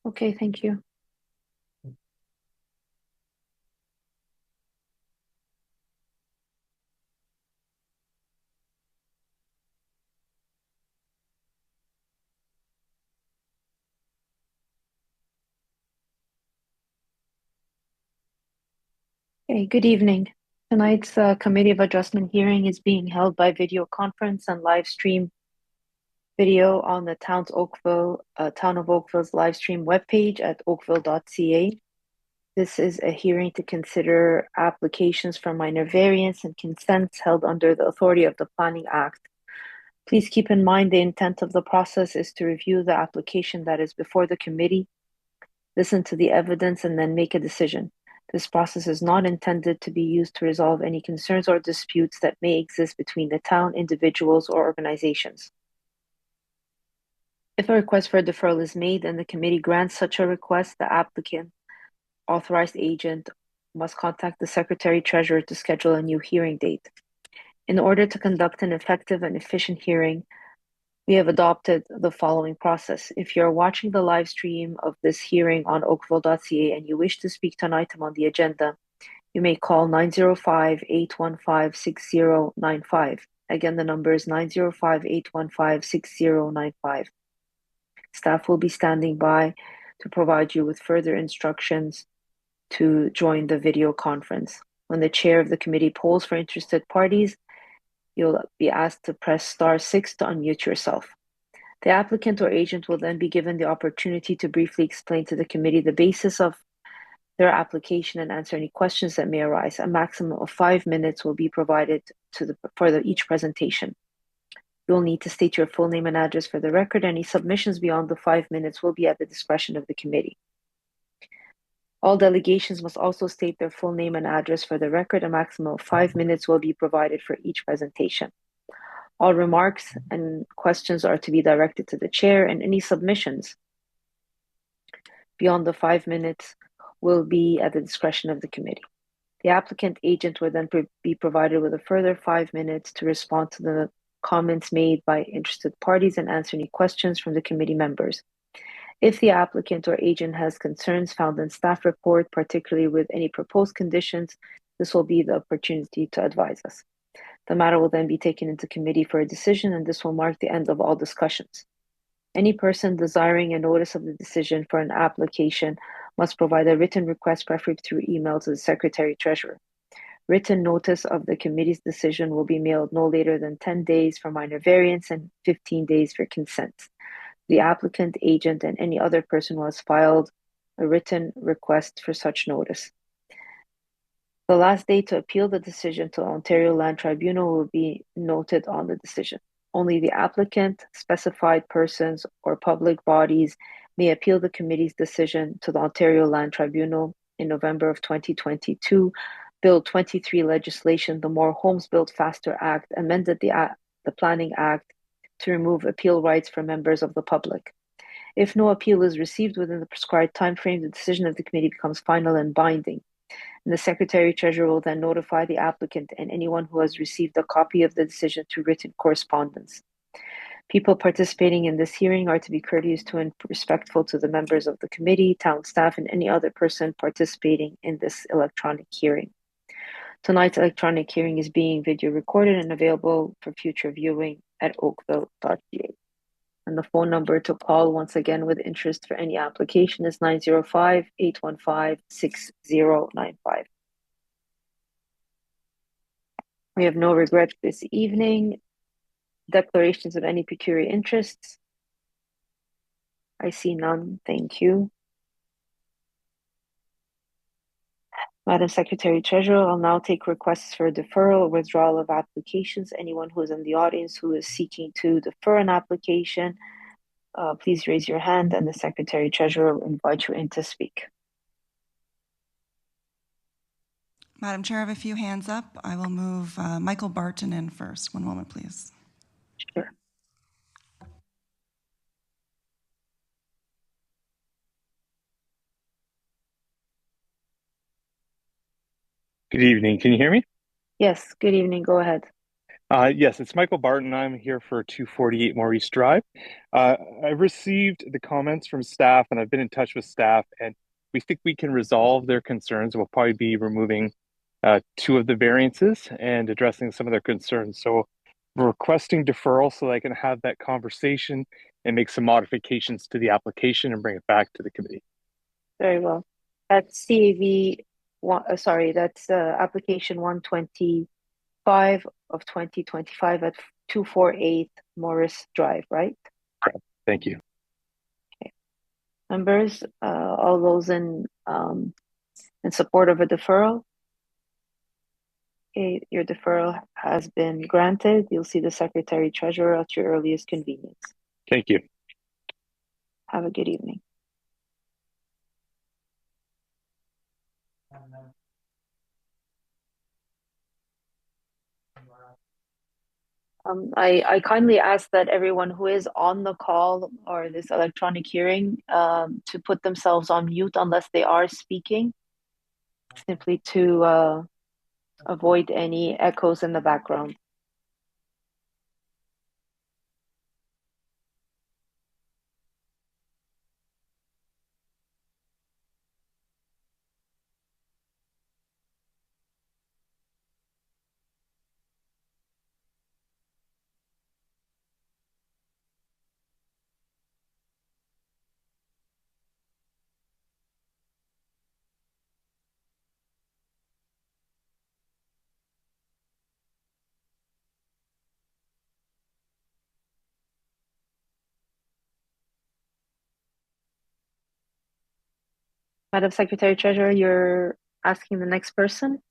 Okay, thank you. Okay, good evening. Tonight's Committee of Adjustment hearing is being held by video conference and live stream video on the Town of Oakville's live stream webpage at oakville.ca. This is a hearing to consider applications for minor variance and consents held under the authority of the Planning Act. Please keep in mind the intent of the process is to review the application that is before the committee, listen to the evidence, and then make a decision. This process is not intended to be used to resolve any concerns or disputes that may exist between the town, individuals, or organizations. If a request for a deferral is made and the committee grants such a request, the applicant, authorized agent, must contact the Secretary Treasurer to schedule a new hearing date. In order to conduct an effective and efficient hearing, we have adopted the following process. If you're watching the live stream of this hearing on oakville.ca and you wish to speak to an item on the agenda, you may call 905-815-6095. Again, the number is 905-815-6095. Staff will be standing by to provide you with further instructions to join the video conference. When the chair of the committee polls for interested parties, you'll be asked to press *6 to unmute yourself. The applicant or agent will then be given the opportunity to briefly explain to the committee the basis of their application and answer any questions that may arise. A maximum of 5 minutes will be provided for each presentation. You'll need to state your full name and address for the record. Any submissions beyond the 5 minutes will be at the discretion of the committee. All delegations must also state their full name and address for the record. A maximum of 5 minutes will be provided for each presentation. All remarks and questions are to be directed to the chair, and any submissions beyond the 5 minutes will be at the discretion of the committee. The applicant agent will then be provided with a further 5 minutes to respond to the comments made by interested parties and answer any questions from the committee members. If the applicant or agent has concerns found in staff report, particularly with any proposed conditions, this will be the opportunity to advise us. The matter will then be taken into committee for a decision, and this will mark the end of all discussions. Any person desiring a notice of the decision for an application must provide a written request, preferably through email, to the Secretary Treasurer. Written notice of the committee's decision will be mailed no later than 10 days for minor variance and 15 days for consent. The applicant, agent, and any other person who has filed a written request for such notice. The last day to appeal the decision to Ontario Land Tribunal will be noted on the decision. Only the applicant, specified persons, or public bodies may appeal the committee's decision to the Ontario Land Tribunal. In November of 2022, Bill 23 legislation, the More Homes Built Faster Act, amended the Planning Act to remove appeal rights for members of the public. If no appeal is received within the prescribed timeframe, the decision of the committee becomes final and binding. And the Secretary Treasurer will then notify the applicant and anyone who has received a copy of the decision through written correspondence. People participating in this hearing are to be courteous to and respectful to the members of the committee, town staff, and any other person participating in this electronic hearing. Tonight's electronic hearing is being video recorded and available for future viewing at oakville.ca. And the phone number to call, once again, with interest for any application is 905-815-6095. We have no regrets this evening. Declarations of any peculiar interests? I see none. Thank you. Madam Secretary Treasurer, I'll now take requests for deferral or withdrawal of applications. Anyone who is in the audience who is seeking to defer an application, please raise your hand and the Secretary Treasurer will invite you in to speak. Madam Chair, I have a few hands up. I will move Michael Barton in first. One moment, please. Sure. Good evening. Can you hear me? Yes, good evening. Go ahead. Yes, it's Michael Barton. I'm here for 248 Maurice Drive. I've received the comments from staff and I've been in touch with staff, and we think we can resolve their concerns. We'll probably be removing two of the variances and addressing some of their concerns. So we're requesting deferral so that I can have that conversation and make some modifications to the application and bring it back to the committee. Very well. That's CAV one, sorry, that's application 125 of 2025 at 248 Morris Drive, right? Thank you. Okay. Members, all those in support of a deferral? Okay, your deferral has been granted. You'll see the Secretary Treasurer at your earliest convenience. Thank you. Have a good evening. I kindly ask that everyone who is on the call or this electronic hearing to put themselves on mute unless they are speaking, simply to avoid any echoes in the background. Madam Secretary Treasurer, you're asking the next person?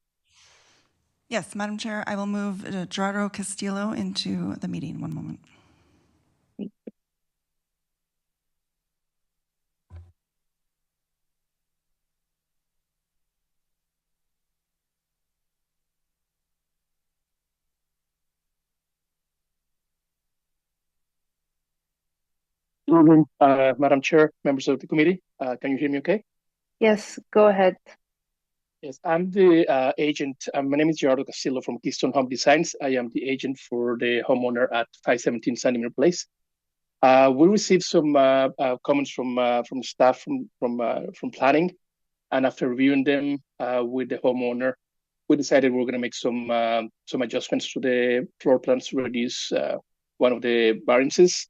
Yes, Madam Chair, I will move Gerardo Castillo into the meeting. One moment. Thank you. Madam Chair, members of the committee, can you hear me okay? Yes, go ahead. Yes, I'm the agent. My name is Gerardo Castillo from Keystone Home Designs. I am the agent for the homeowner at 517 Sandomir Place. We received some comments from staff from planning, and after reviewing them with the homeowner, we decided we're going to make some adjustments to the floor plans to reduce one of the variances.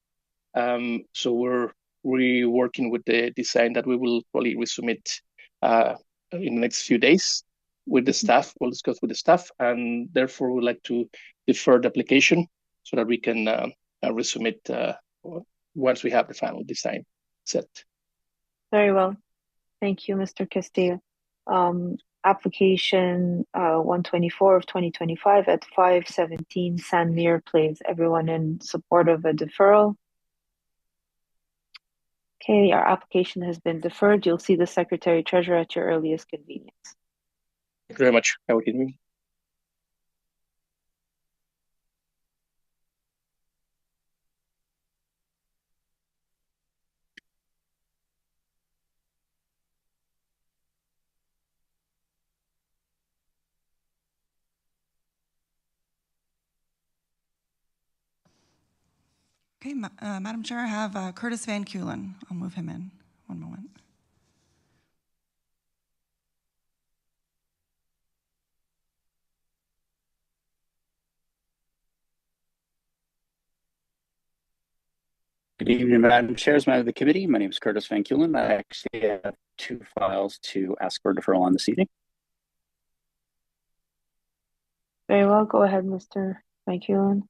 So we're reworking with the design that we will probably resubmit in the next few days with the staff. We'll discuss with the staff, and therefore we'd like to defer the application so that we can resubmit once we have the final design set. Very well. Thank you, Mr. Castillo. Application 124 of 2025 at 517 Sandmere Place. Everyone in support of a deferral? Okay, our application has been deferred. You'll see the Secretary Treasurer at your earliest convenience. Thank you very much. Have a good evening. Okay, Madam Chair, I have Curtis Van Kulen. I'll move him in. One moment. Good evening, Madam Chairs, member of the committee. My name is Curtis Van Kulen. I actually have two files to ask for deferral on this evening. Very well. Go ahead, Mr. Van Kulen.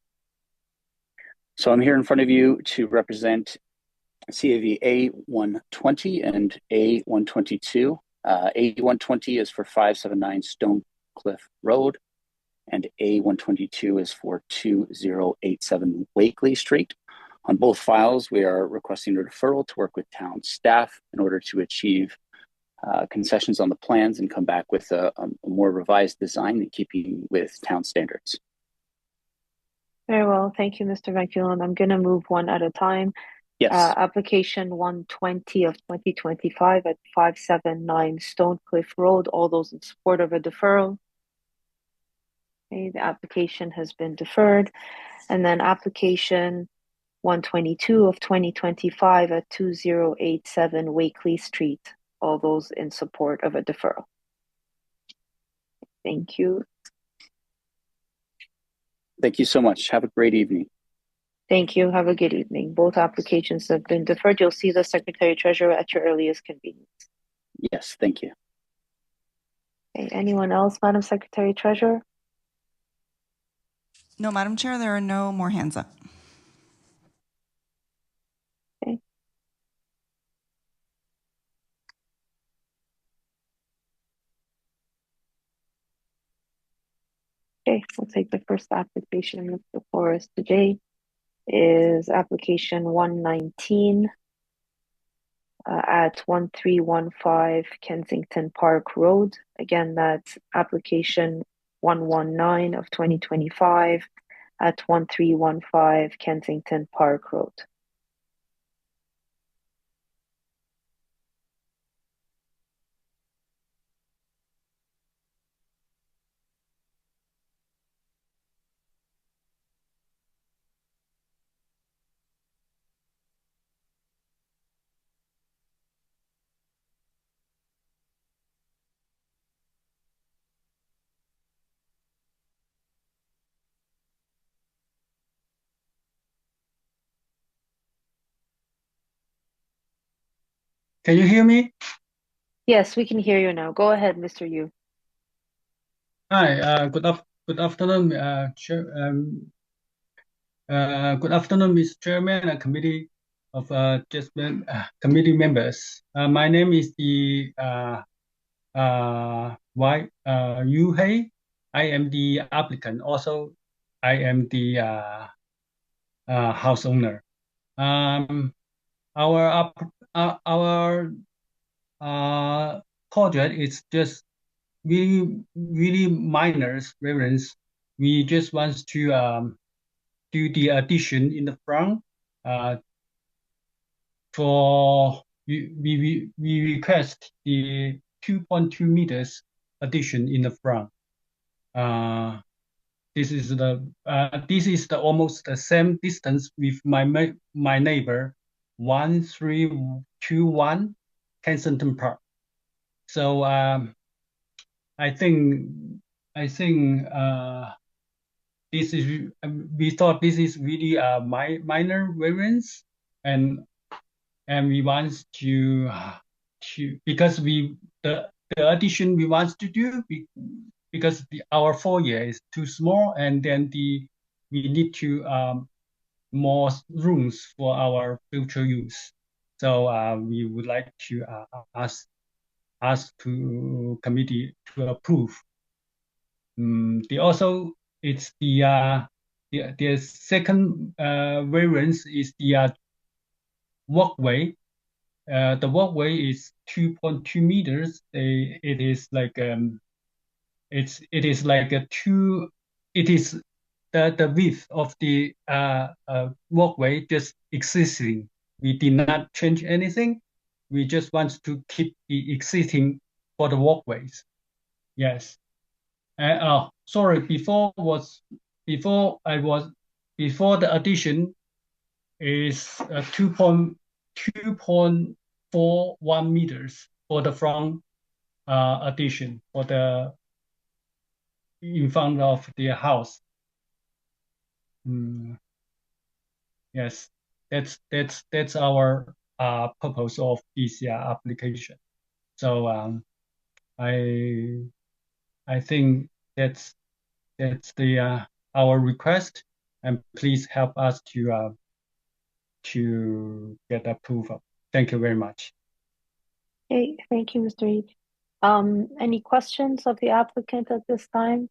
So I'm here in front of you to represent CAV A120 and A122. A120 is for 579 Stone Cliff Road, and A122 is for 2087 Wakely Street. On both files, we are requesting a deferral to work with town staff in order to achieve concessions on the plans and come back with a more revised design in keeping with town standards. Very well. Thank you, Mr. Van Kulen. I'm going to move one at a time. Yes. Application 120 of 2025 at 579 Stone Cliff Road. All those in support of a deferral? Okay, the application has been deferred. And then application 122 of 2025 at 2087 Wakely Street. All those in support of a deferral. Thank you. Thank you so much. Have a great evening. Thank you. Have a good evening. Both applications have been deferred. You'll see the Secretary Treasurer at your earliest convenience. Yes, thank you. Okay, anyone else, Madam Secretary Treasurer? No, Madam Chair, there are no more hands up. Okay. Okay, we'll take the first application before us today. Is application 119 at 1315 Kensington Park Road. Again, that's application 119 of 2025 at 1315 Kensington Park Road. Can you hear me? Yes, we can hear you now. Go ahead, Mr. Yu. Hi, good afternoon, good afternoon, Mr. Chairman and committee of committee members. My name is Yu Hei. I am the applicant. Also, I am the house owner. Our project is just really minor variance. We just want to do the addition in the front. We request the 2.2 meters addition in the front. This is the almost the same distance with my neighbor 1321 Kensington Park. So I think this is we thought this is really a minor variance, and we want to because the addition we want to do because our foyer is too small, and then we need to more rooms for our future use. So we would like to ask to committee to approve. It's the second variance is the walkway. The walkway is 2.2 meters. It is like the width of the walkway just existing. We did not change anything. We just want to keep the existing for the walkways. Yes. Sorry. Before the addition is 2.41 meters for the front addition for the in front of the house. Yes, that's our purpose of this application. So I think that's the our request, and please help us to get approval. Thank you very much. Okay, thank you, Mr. Yu. Any questions of the applicant at this time?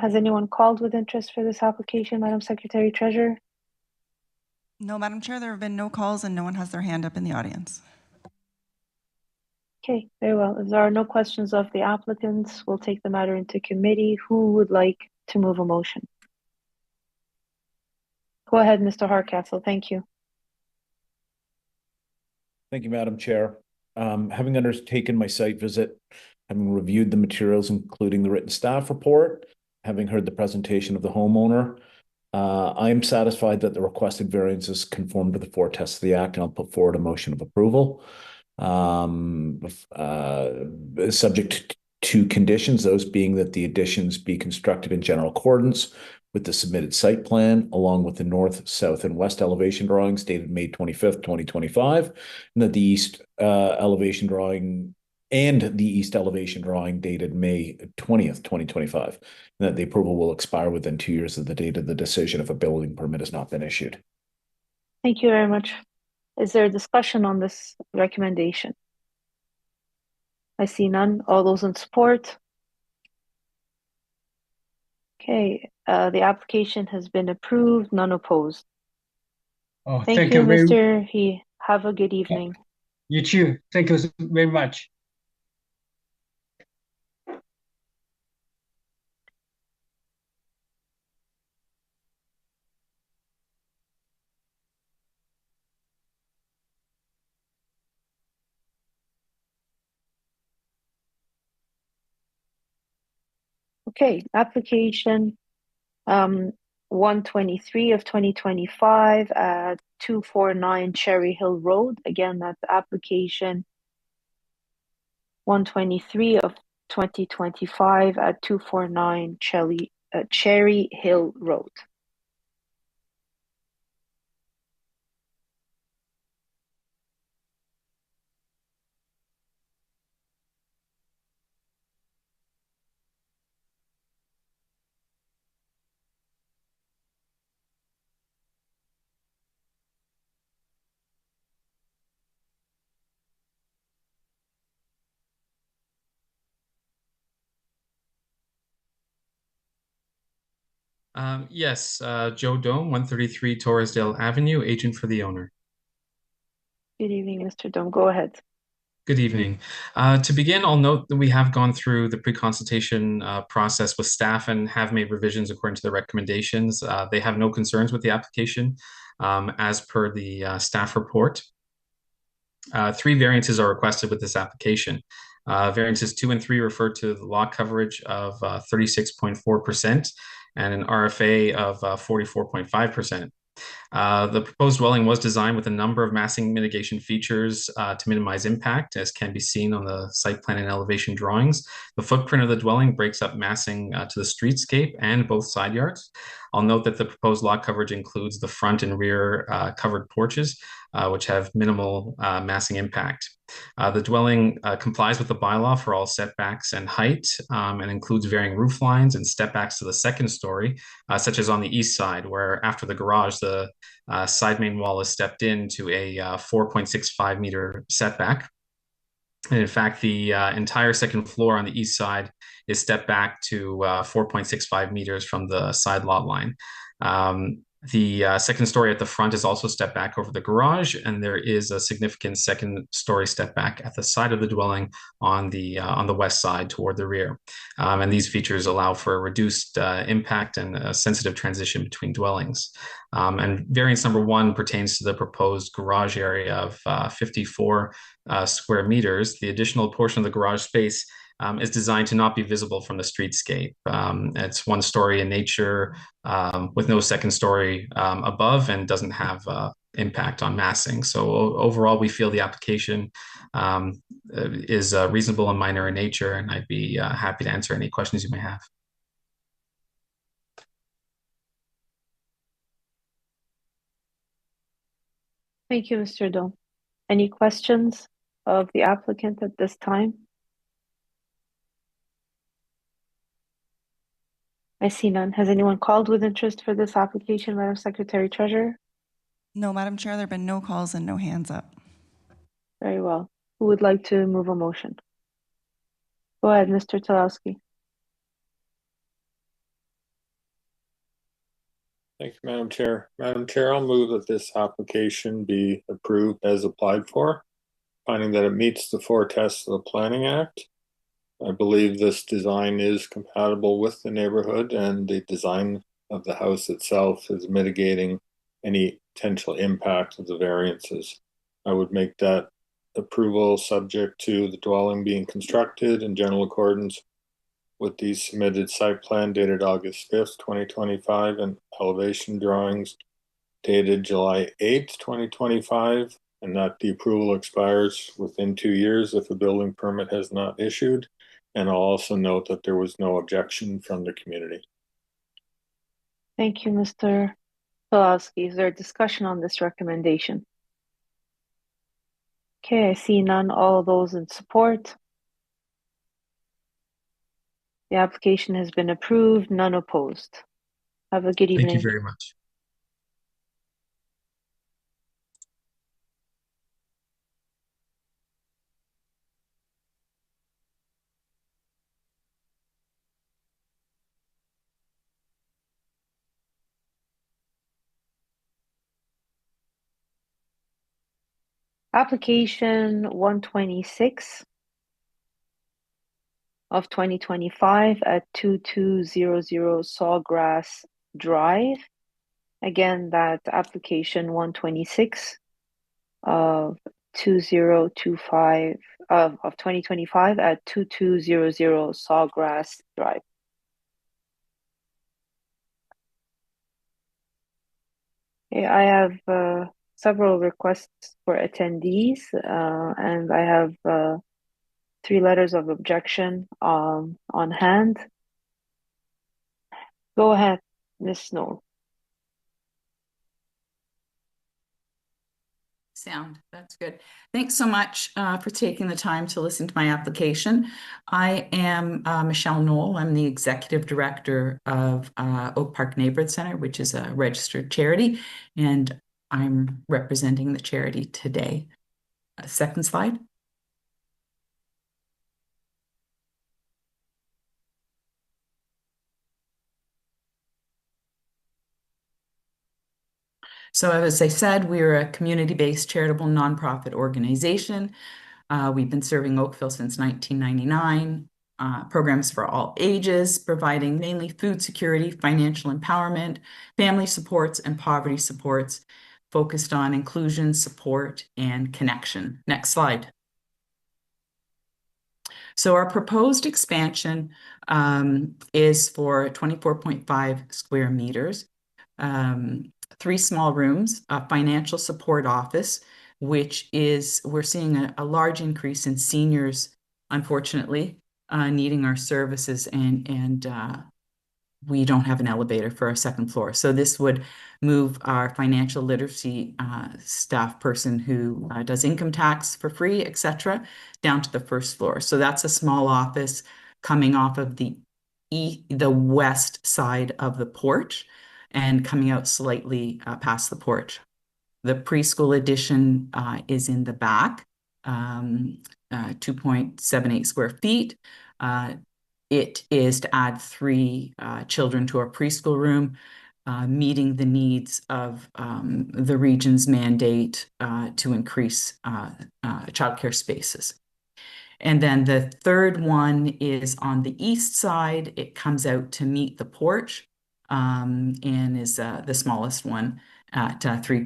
Has anyone called with interest for this application, Madam Secretary Treasurer? No, Madam Chair, there have been no calls and no one has their hand up in the audience. Okay, very well. If there are no questions of the applicants, we'll take the matter into committee. Who would like to move a motion? Go ahead, Mr. Hardcastle. Thank you. Thank you, Madam Chair. Having undertaken my site visit, having reviewed the materials, including the written staff report, having heard the presentation of the homeowner, I am satisfied that the requested variances conform to the four tests of the Act, and I'll put forward a motion of approval. Subject to conditions, those being that the additions be constructed in general accordance with the submitted site plan, along with the north, south, and west elevation drawings dated May 25th, 2025, and that the east elevation drawing dated May 20th, 2025, and that the approval will expire within 2 years of the date of the decision if a building permit has not been issued. Thank you very much. Is there a discussion on this recommendation? I see none. All those in support? Okay, the application has been approved, none opposed. Oh, Thank you, Mr. He. Have a good evening. You too. Thank you very much. Okay, application 123 of 2025 at 249 Cherry Hill Road. Again, that's application 123 of 2025 at 249 Cherry Hill Road. Yes, Joe Dome, 133 Torresdale Avenue, agent for the owner. Good evening, Mr. Dome. Go ahead. Good evening. To begin, I'll note that we have gone through the pre-consultation process with staff and have made revisions according to the recommendations. They have no concerns with the application as per the staff report. 3 variances are requested with this application. Variances 2 and 3 refer to the lot coverage of 36.4% and an RFA of 44.5%. The proposed dwelling was designed with a number of massing mitigation features to minimize impact, as can be seen on the site plan and elevation drawings. The footprint of the dwelling breaks up massing to the streetscape and both side yards. I'll note that the proposed lot coverage includes the front and rear covered porches, which have minimal massing impact. The dwelling complies with the bylaw for all setbacks and height and includes varying roof lines and step backs to the second story, such as on the east side, where after the garage, the side main wall is stepped into a 4.65 meter setback. And in fact, the entire second floor on the east side is stepped back to 4.65 meters from the side lot line. The second story at the front is also stepped back over the garage, and there is a significant second story step back at the side of the dwelling on the west side toward the rear. And these features allow for a reduced impact and a sensitive transition between dwellings. And variance number 1 pertains to the proposed garage area of 54 square meters. The additional portion of the garage space is designed to not be visible from the streetscape. It's 1 story in nature with no second story above and doesn't have impact on massing. So overall, we feel the application is reasonable and minor in nature, and I'd be happy to answer any questions you may have. Thank you, Mr. Dome. Any questions of the applicant at this time? I see none. Has anyone called with interest for this application, Madam Secretary Treasurer? No, Madam Chair, there have been no calls and no hands up. Very well. Who would like to move a motion? Go ahead, Mr. Talowski. Thank you, Madam Chair. Madam Chair, I'll move that this application be approved as applied for, finding that it meets the 4 tests of the Planning Act. I believe this design is compatible with the neighborhood, and the design of the house itself is mitigating any potential impact of the variances. I would make that approval subject to the dwelling being constructed in general accordance with the submitted site plan dated August 5th, 2025, and elevation drawings dated July 8th, 2025, and that the approval expires within 2 years if a building permit has not issued. And I'll also note that there was no objection from the community. Thank you, Mr. Pulaski. Is there a discussion on this recommendation? Okay, I see none. All those in support? The application has been approved, none opposed. Have a good Thank you evening. very much. Application 126 of 2025 at 2200 Sawgrass Drive. Again, that application 126 of 2025 of 2025 at 2200 Sawgrass Drive. Okay, I have several requests for attendees, and I have 3 letters of objection on hand. Go ahead, Ms. Snow. Sound, that's good. Thanks so much for taking the time to listen to my application. I am Michelle Knoll. I'm the Executive Director of Oak Park Neighborhood Center, which is a registered charity, and I'm representing the charity today. Second slide. So as I said, we're a community-based charitable nonprofit organization. We've been serving Oakville since 1999. Programs for all ages, providing mainly food security, financial empowerment, family supports, and poverty supports, focused on inclusion, support, and connection. Next slide. So our proposed expansion is for 24.5 square meters. 3 small rooms, a financial support office, which is, we're seeing a large increase in seniors, unfortunately, needing our services, and we don't have an elevator for our second floor. So this would move our financial literacy staff person who does income tax for free, etc., down to the first floor. So that's a small office coming off of the west side of the porch and coming out slightly past the porch. The preschool addition is in the back, 2.78 square feet. It is to add 3 children to our preschool room, meeting the needs of the region's mandate to increase childcare spaces. And then the third one is on the east side. It comes out to meet the porch and is the smallest one at 3.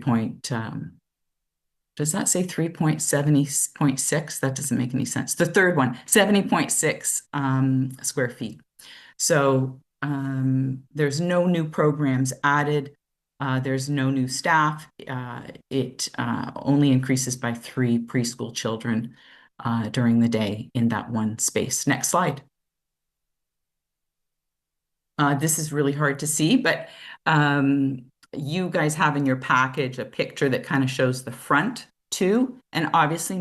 Does that say 3.70.6? That doesn't make any sense. The third one, 70.6 square feet. So there's no new programs added. There's no new staff. It only increases by 3 preschool children during the day in that one space. Next slide. This is really hard to see, but you guys have in your package a picture that kind of shows the front too. And obviously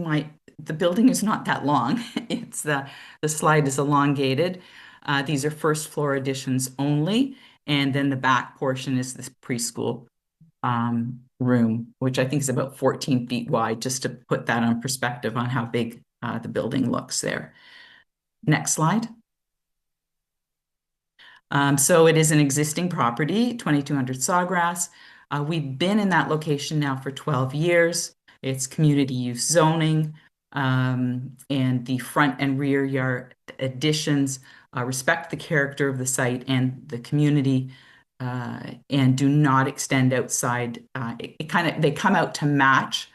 the building is not that long. It's the slide is elongated. These are first floor additions only. And then the back portion is this preschool room, which I think is about 14 feet wide, just to put that on perspective on how big the building looks there. Next slide. So it is an existing property, 2200 Sawgrass. We've been in that location now for 12 years. It's community use zoning, and the front and rear yard additions respect the character of the site and the community, and do not extend outside. They come out to match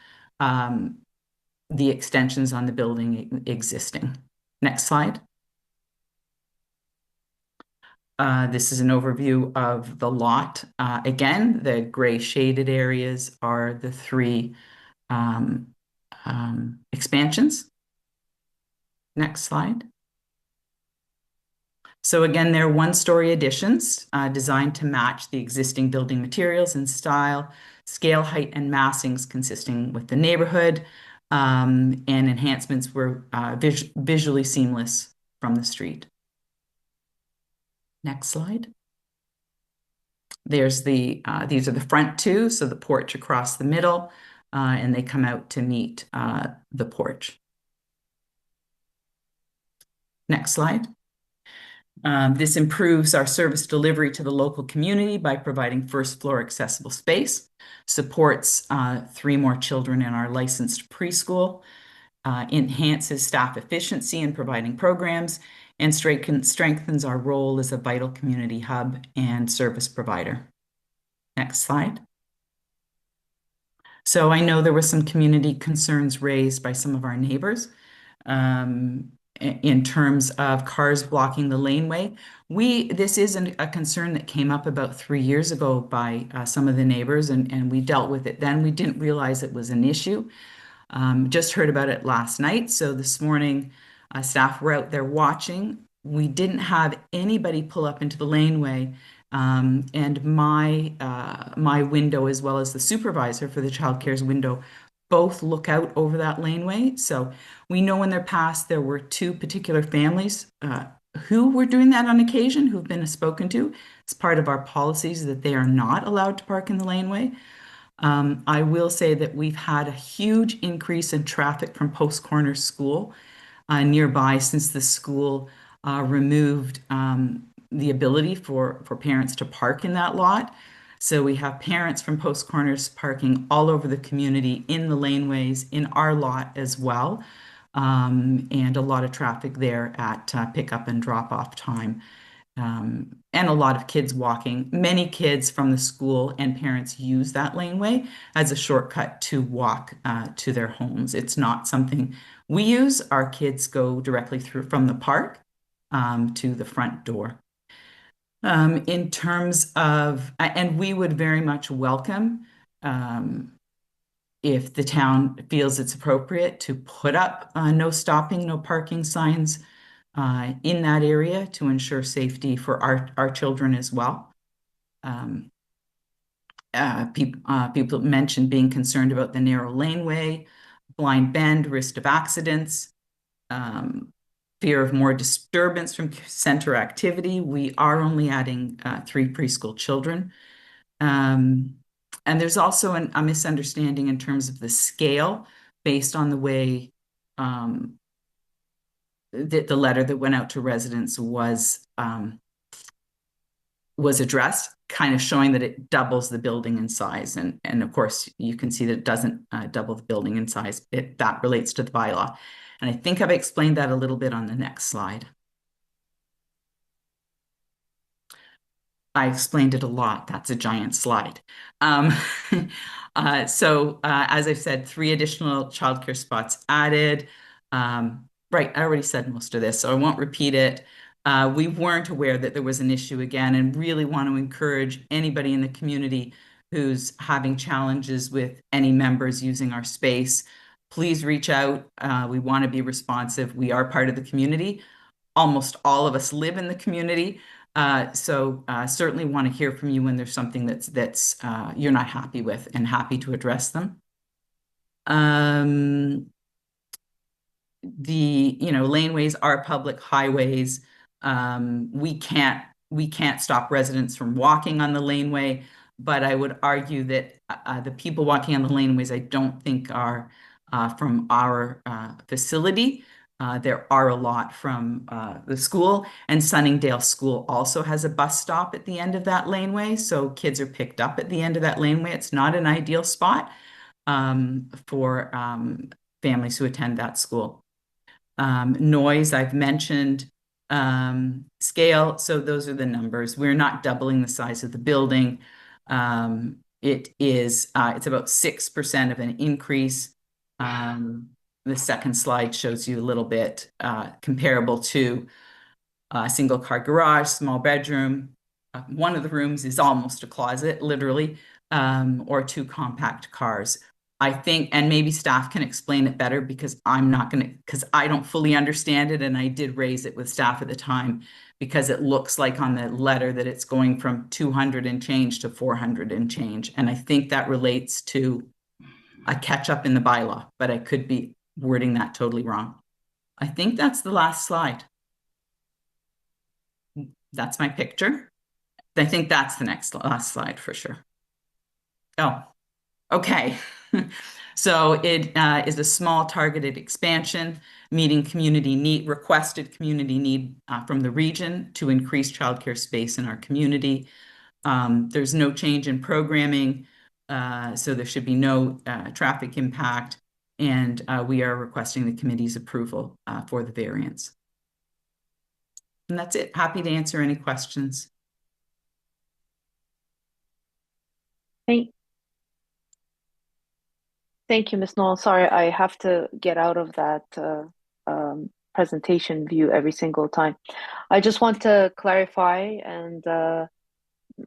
the extensions on the building existing. Next slide. This is an overview of the lot. Again, the gray shaded areas are the three expansions. Next slide. So again, they're one-story additions designed to match the existing building materials and style, scale, height, and massings consisting with the neighborhood, and enhancements were visually seamless from the street. Next slide. There's these are the front two, so the porch across the middle, and they come out to meet the porch. Next slide. This improves our service delivery to the local community by providing first floor accessible space, supports 3 more children in our licensed preschool, enhances staff efficiency in providing programs, and strengthens our role as a vital community hub and service provider. Next slide. So I know there were some community concerns raised by some of our neighbors in terms of cars blocking the laneway. This is a concern that came up about 3 years ago by some of the neighbors, and we dealt with it then. We didn't realize it was an issue. Just heard about it last night. So this morning, staff were out there watching. We didn't have anybody pull up into the laneway. And my window, as well as the supervisor for the childcare's window, both look out over that laneway. So we know in their past there were 2 particular families who were doing that on occasion, who've been spoken to. It's part of our policies that they are not allowed to park in the laneway. I will say that we've had a huge increase in traffic from Post Corners School nearby since the school removed the ability for parents to park in that lot. So we have parents from Post Corners parking all over the community in the laneways in our lot as well. And a lot of traffic there at pickup and drop off time. And a lot of kids walking. Many kids from the school and parents use that laneway as a shortcut to walk to their homes. It's not something we use. Our kids go directly through from the park to the front door. In terms of, and we would very much welcome if the town feels it's appropriate to put up no stopping, no parking signs in that area to ensure safety for our children as well. People mentioned being concerned about the narrow laneway, blind bend, risk of accidents, fear of more disturbance from center activity. We are only adding 3 preschool children. And there's also a misunderstanding in terms of the scale based on the way the letter that went out to residents was addressed, kind of showing that it doubles the building in size. And of course, you can see that it doesn't double the building in size. That relates to the bylaw. And I think I've explained that a little bit on the next slide. I explained it a lot. That's a giant slide. So as I've said, 3 additional childcare spots added. Right, I already said most of this, so I won't repeat it. We weren't aware that there was an issue again, and really want to encourage anybody in the community who's having challenges with any members using our space. Please reach out. We want to be responsive. We are part of the community. Almost all of us live in the community. So certainly want to hear from you when there's something that's you're not happy with, and happy to address them. Laneways are public highways. We can't stop residents from walking on the laneway, but I would argue that the people walking on the laneways, I don't think are from our facility. There are a lot from the school, and Sunningdale School also has a bus stop at the end of that laneway. So kids are picked up at the end of that laneway. It's not an ideal spot for families who attend that school. Noise, I've mentioned. Scale, so those are the numbers. We're not doubling the size of the building. It's about 6% of an increase. the second slide shows you a little bit comparable to a single car garage, small bedroom. One of the rooms is almost a closet, literally, or 2 compact cars. I think, and maybe staff can explain it better because because I don't fully understand it, and I did raise it with staff at the time because it looks like on the letter that it's going from 200 and change to 400 and change. And I think that relates to a catch up in the bylaw, but I could be wording that totally wrong. I think that's the last slide. That's my picture. I think that's the last slide for sure. Oh, okay. So it is a small targeted expansion, meeting requested community need from the region to increase childcare space in our community. There's no change in programming, so there should be no traffic impact, and we are requesting the committee's approval for the variance. And that's it. Happy to answer any questions. Thank you, Ms. Knoll. Sorry, I have to get out of that presentation view every single time. I just want to clarify, and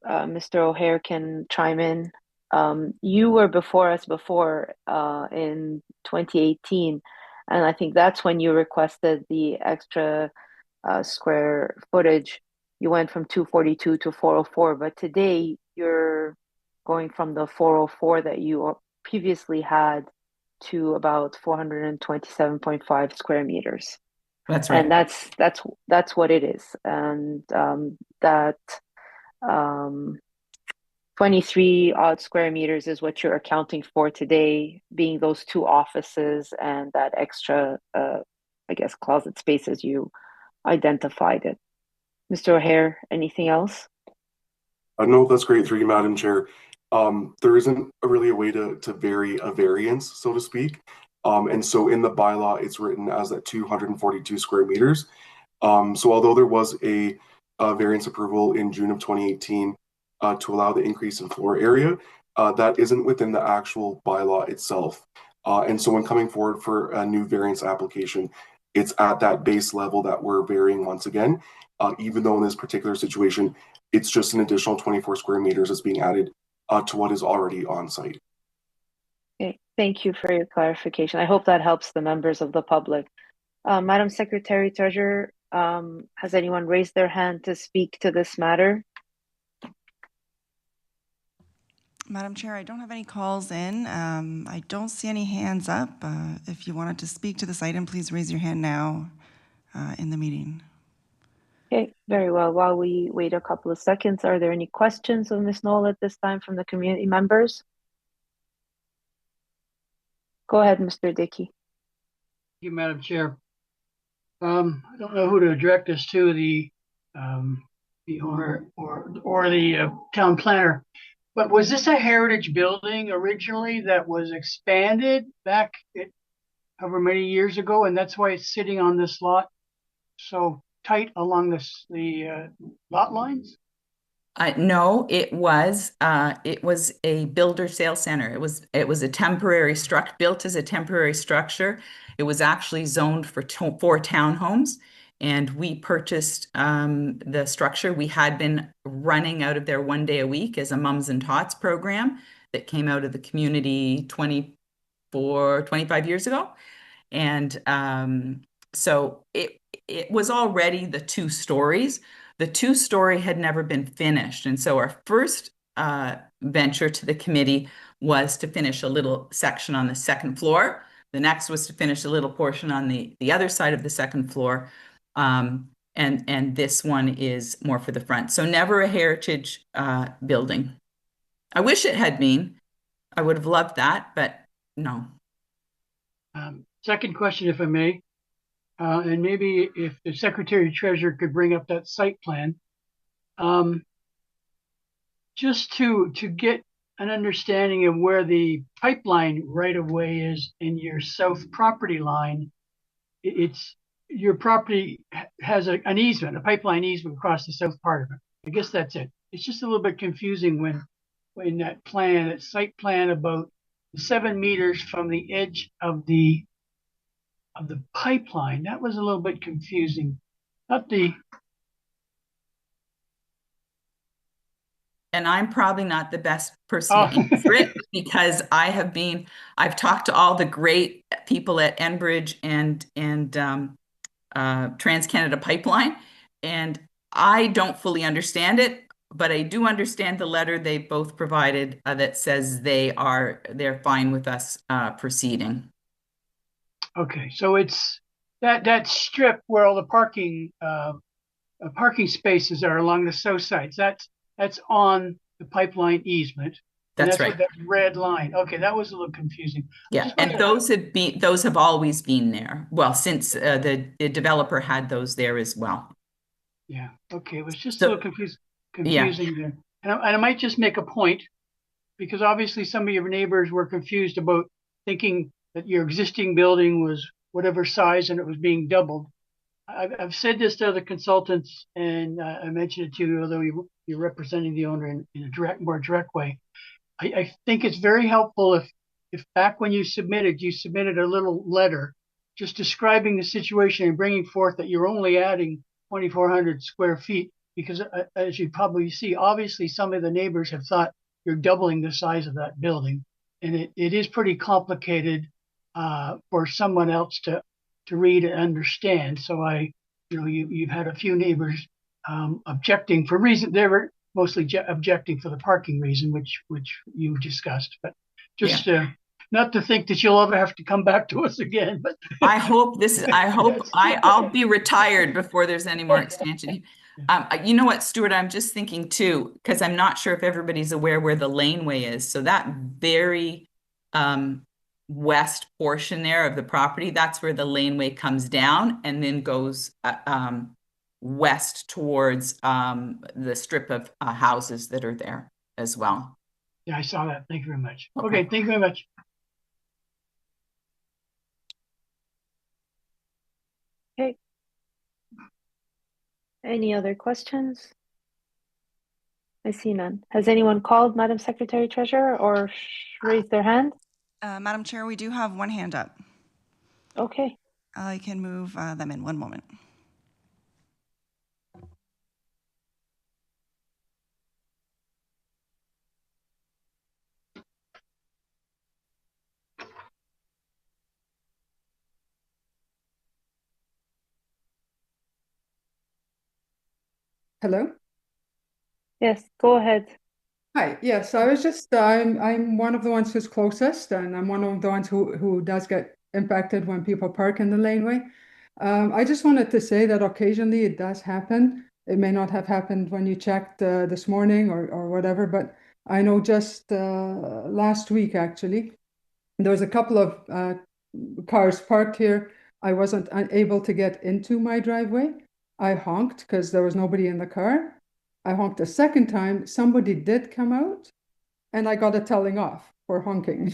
Mr. O'Hare can chime in. You were before us before in 2018, and I think that's when you requested the extra square footage. You went from 242 to 404, but today you're going from the 404 that you previously had to about 427.5 square meters. That's right. And that's what it is. And that 23 odd square meters is what you're accounting for today, being those 2 offices and that extra, I guess, closet space as you identified it. Mr. O'Hare, anything else? No, that's great. Through you, Madam Chair. There isn't really a way to vary a variance, so to speak. And so in the bylaw, it's written as that 242 square meters. So although there was a variance approval in June of 2018 to allow the increase in floor area, that isn't within the actual bylaw itself. And so when coming forward for a new variance application, it's at that base level that we're varying once again, even though in this particular situation, it's just an additional 24 square meters that's being added to what is already on site. Okay, thank you for your clarification. I hope that helps the members of the public. Madam Secretary Treasurer, has anyone raised their hand to speak to this matter? Madam Chair, I don't have any calls in. I don't see any hands up. If you wanted to speak to this item, please raise your hand now in the meeting. Okay, very well. While we wait a couple of seconds, are there any questions of Ms. Knoll at this time from the community members? Go ahead, Mr. Dickey. Thank you, Madam Chair. I don't know who to direct this to, the owner or the town planner, but was this a heritage building originally that was expanded back however many years ago, and that's why it's sitting on this lot so tight along the lot lines? No, it was a builder sale center. It was a temporary built as a temporary structure. It was actually zoned for 4 townhomes, and we purchased the structure. We had been running out of there 1 day a week as a mums and tots program that came out of the community 25 years ago. And so it was already the 2 stories. The 2-story had never been finished. And so our first venture to the committee was to finish a little section on the 2nd floor. The next was to finish a little portion on the other side of the 2nd floor. And this one is more for the front. So never a heritage building. I wish it had been. I would have loved that, but no. Second question, if I may. And maybe if the Secretary Treasurer could bring up that site plan, just to get an understanding of where the pipeline right of way is in your south property line. Your property has an easement, a pipeline easement across the south part of it. I guess that's it. It's just a little bit confusing when that site plan about 7 meters from the edge of the of the pipeline. That was a little bit confusing. Not the, And I'm probably not the best person to answer it because I've talked to all the great people at Enbridge and Trans-Canada Pipeline, and I don't fully understand it, but I do understand the letter they both provided that says they're fine with us proceeding. Okay, so it's that strip where all the parking spaces are along the south sides. That's on the pipeline easement. And That's that's right. what that red line. Okay, that was a little confusing. Yeah, and those have always been there. Well, since the developer had those there as well. Yeah. Okay, it was just a little confusing there. And I might just make a point, because obviously some of your neighbors were confused about thinking that your existing building was whatever size and it was being doubled. I've said this to other consultants, and I mentioned it to you, although you're representing the owner in a more direct way. I think it's very helpful if back when you submitted a little letter just describing the situation and bringing forth that you're only adding 2,400 square feet, because as you probably see, obviously some of the neighbors have thought you're doubling the size of that building, and it is pretty complicated for someone else to read and understand. So you've had a few neighbors objecting for reason they were mostly objecting for the parking reason, which you discussed, but just not to think that you'll ever have to come back to us again. But I'll be retired before there's any more expansion. You know what, Stuart, I'm just thinking too, because I'm not sure if everybody's aware where the laneway is. So that very west portion there of the property, that's where the laneway comes down and then goes west towards the strip of houses that are there as well. Yeah, I saw that. Thank you very much. Okay, thank you very much. Okay. Any other questions? I see none. Has anyone called, Madam Secretary Treasurer, or raised their hand? Madam Chair, we do have one hand up. Okay. I can move them in. One moment. Hello? Yes, go ahead. Hi, yes, I was just, I'm one of the ones who's closest, and I'm one of the ones who does get impacted when people park in the laneway. I just wanted to say that occasionally it does happen. It may not have happened when you checked this morning or whatever, but I know just last week, actually, there was a couple of cars parked here. I wasn't able to get into my driveway. I honked because there was nobody in the car. I honked a second time. Somebody did come out, and I got a telling off for honking.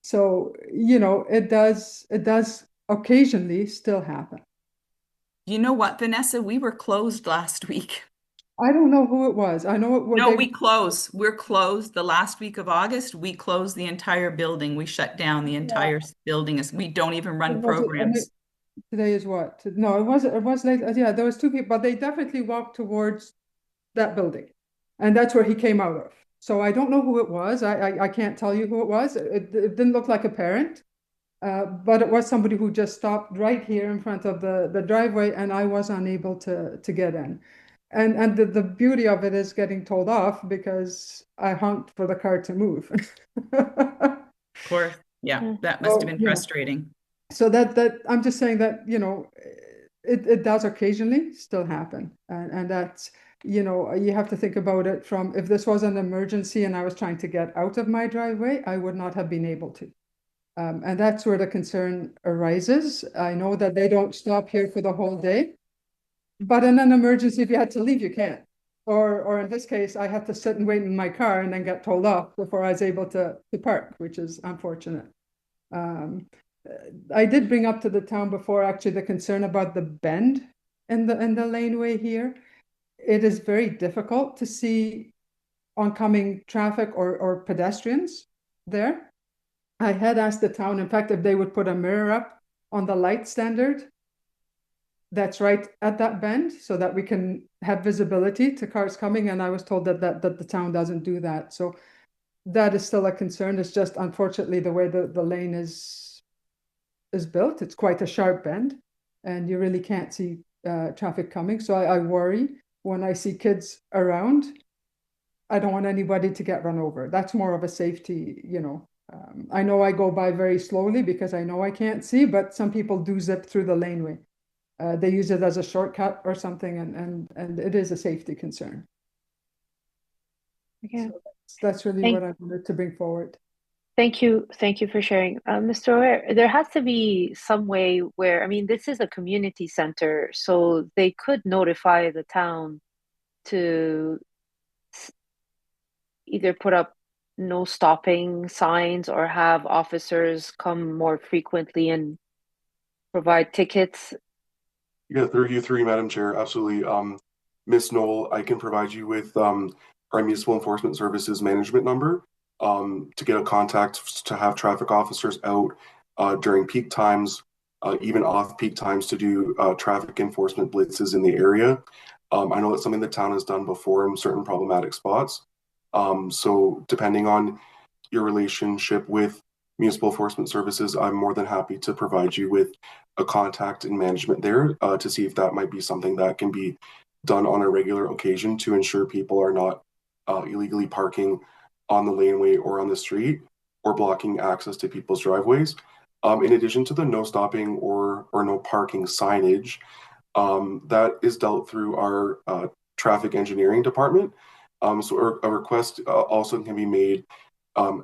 So, it does occasionally still happen. You know what, Vanessa? We were closed last week. I don't know who it was. I know we closed. We're closed the last week of August. We closed the entire building. We shut down the entire building. We don't even run programs. Today is what? No, it was late. Yeah, there was two people, but they definitely walked towards that building. And that's where he came out of. So I don't know who it was. I can't tell you who it was. It didn't look like a parent, but it was somebody who just stopped right here in front of the driveway, and I was unable to get in. And the beauty of it is getting told off because I honked for the car to move. Of course. Yeah, that must have been frustrating. So that I'm just saying that, it does occasionally still happen. And that's, you have to think about it from, if this was an emergency and I was trying to get out of my driveway, I would not have been able to. And that's where the concern arises. I know that they don't stop here for the whole day, but in an emergency, if you had to leave, you can't. Or in this case, I had to sit and wait in my car and then get told off before I was able to park, which is unfortunate. I did bring up to the town before, actually, the concern about the bend in the laneway here. It is very difficult to see oncoming traffic or pedestrians there. I had asked the town, in fact, if they would put a mirror up on the light standard that's right at that bend so that we can have visibility to cars coming. And I was told that the town doesn't do that. So that is still a concern. It's just unfortunately the way the lane is built. It's quite a sharp bend and you really can't see traffic coming. So I worry when I see kids around. I don't want anybody to get run over. That's more of a safety, I know I go by very slowly because I know I can't see, but some people do zip through the laneway. They use it as a shortcut or something, and it is a safety concern. Okay. So that's really what I wanted to bring forward. Thank you for sharing. Mr. O'Hare, there has to be some way where, I mean, this is a community center, so they could notify the town to either put up no stopping signs or have officers come more frequently and provide tickets. Yeah, through you three, Madam Chair, absolutely. Ms. Knoll, I can provide you with our Municipal Enforcement Services management number to get a contact to have traffic officers out during peak times, even off-peak times to do traffic enforcement blitzes in the area. I know that's something the town has done before in certain problematic spots. So depending on your relationship with Municipal Enforcement Services, I'm more than happy to provide you with a contact in management there to see if that might be something that can be done on a regular occasion to ensure people are not illegally parking on the laneway or on the street or blocking access to people's driveways. In addition to the no stopping or no parking signage, that is dealt through our traffic engineering department. So a request also can be made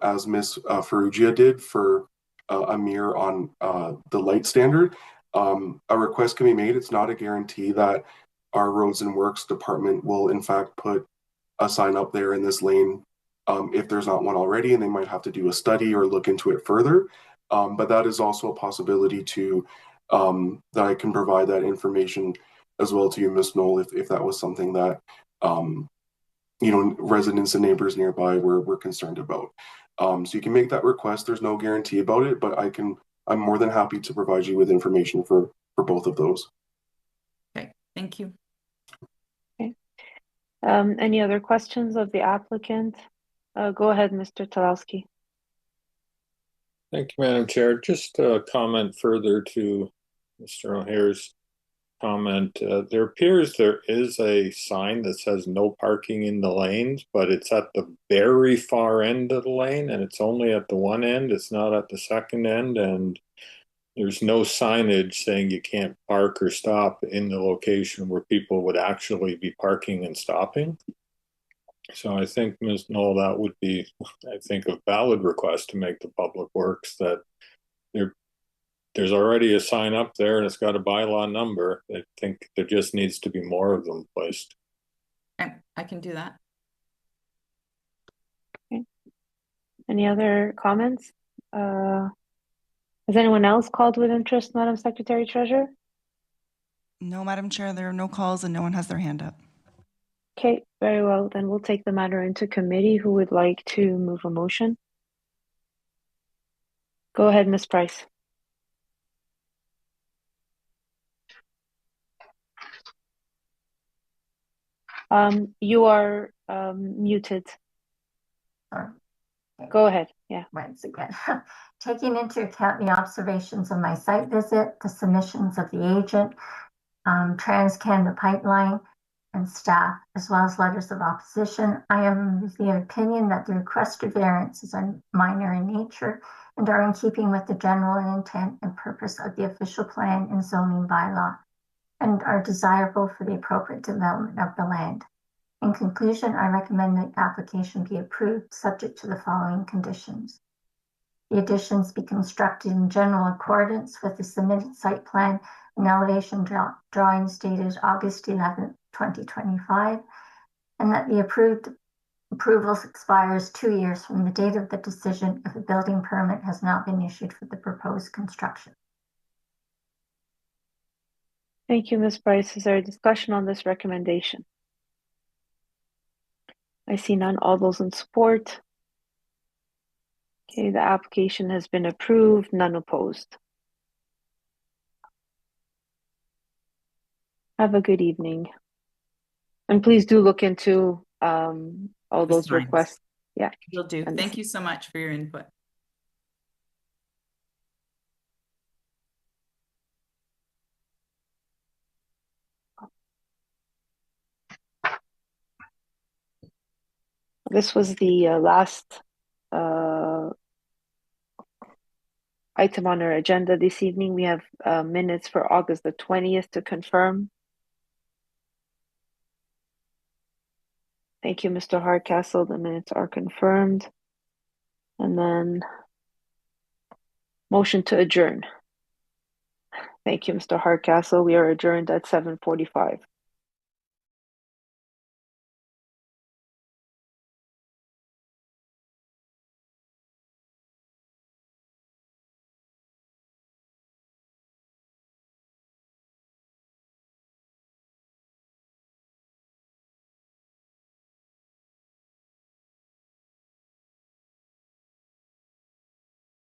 as Ms. Ferrugia did for a mirror on the light standard. A request can be made. It's not a guarantee that our roads and works department will in fact put a sign up there in this lane if there's not one already, and they might have to do a study or look into it further. But that is also a possibility to that I can provide that information as well to you, Ms. Knoll, if that was something that residents and neighbors nearby were concerned about. So you can make that request. There's no guarantee about it, but I'm more than happy to provide you with information for both of those. Okay, thank you. Okay. Any other questions of the applicant? Go ahead, Mr. Talowski. Thank you, Madam Chair. Just a comment further to Mr. O'Hare's comment. There appears there is a sign that says no parking in the lanes, but it's at the very far end of the lane and it's only at the one end. It's not at the second end, and there's no signage saying you can't park or stop in the location where people would actually be parking and stopping. So I think, Ms. Knoll, that would be, I think, a valid request to make to Public Works that there's already a sign up there and it's got a bylaw number. I think there just needs to be more of them placed. I can do that. Okay. Any other comments? Has anyone else called with interest, Madam Secretary Treasurer? No, Madam Chair, there are no calls and no one has their hand up. Okay, very well. Then we'll take the matter into committee. Who would like to move a motion? Go ahead, Ms. Price. You are muted. Go ahead. Yeah. Once again, taking into account the observations of my site visit, the submissions of the agent, Trans-Canada Pipeline, and staff, as well as letters of opposition, I am of the opinion that the requested variances are minor in nature and are in keeping with the general intent and purpose of the official plan and zoning bylaw, and are desirable for the appropriate development of the land. In conclusion, I recommend the application be approved subject to the following conditions. The additions be constructed in general accordance with the submitted site plan and elevation drawings dated August 11, 2025, and that the approval expires 2 years from the date of the decision if a building permit has not been issued for the proposed construction. Thank you, Ms. Price. Is there a discussion on this recommendation? I see none. All those in support? Okay, the application has been approved, none opposed. Have a good evening. And please do look into all those signs. requests. Yeah. Will do. Thank you so much for your input. This was the last item on our agenda this evening. We have minutes for August the 20th to confirm. Thank you, Mr. Hardcastle. The minutes are confirmed. And then motion to adjourn. Thank you, Mr. Hardcastle. We are adjourned at 7:45.